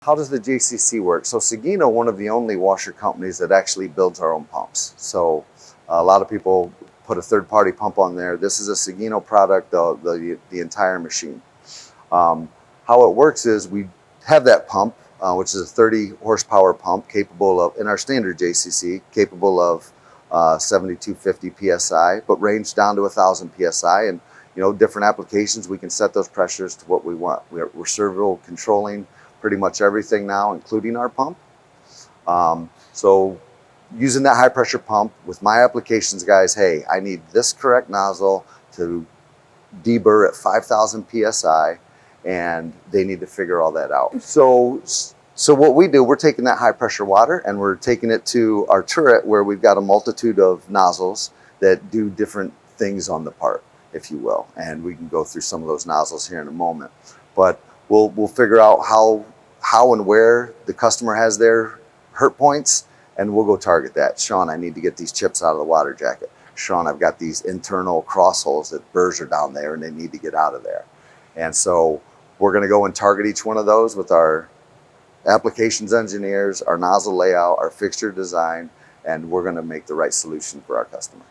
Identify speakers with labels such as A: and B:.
A: How does the JCC work? So Sugino, one of the only washer companies that actually builds our own pumps. So a lot of people put a third-party pump on there. This is a Sugino product, the entire machine. How it works is we have that pump, which is a 30 horsepower pump capable of, in our standard JCC, capable of 7250 PSI, but range down to 1000 PSI. And different applications, we can set those pressures to what we want. We're servo controlling pretty much everything now, including our pump. So using that high pressure pump with my applications guys, hey, I need this correct nozzle to deburr at 5000 PSI, and they need to figure all that out. So what we do, we're taking that high pressure water and we're taking it to our turret where we've got a multitude of nozzles that do different things on the part, if you will. And we can go through some of those nozzles here in a moment. But we'll figure out how and where the customer has their hurt points, and we'll go target that. Sean, I need to get these chips out of the water jacket. Sean, I've got these internal cross holes that burrs are down there and they need to get out of there. And so we're gonna go and target each one of those with our applications engineers, our nozzle layout, our fixture design, and we're gonna make the right solution for our customer.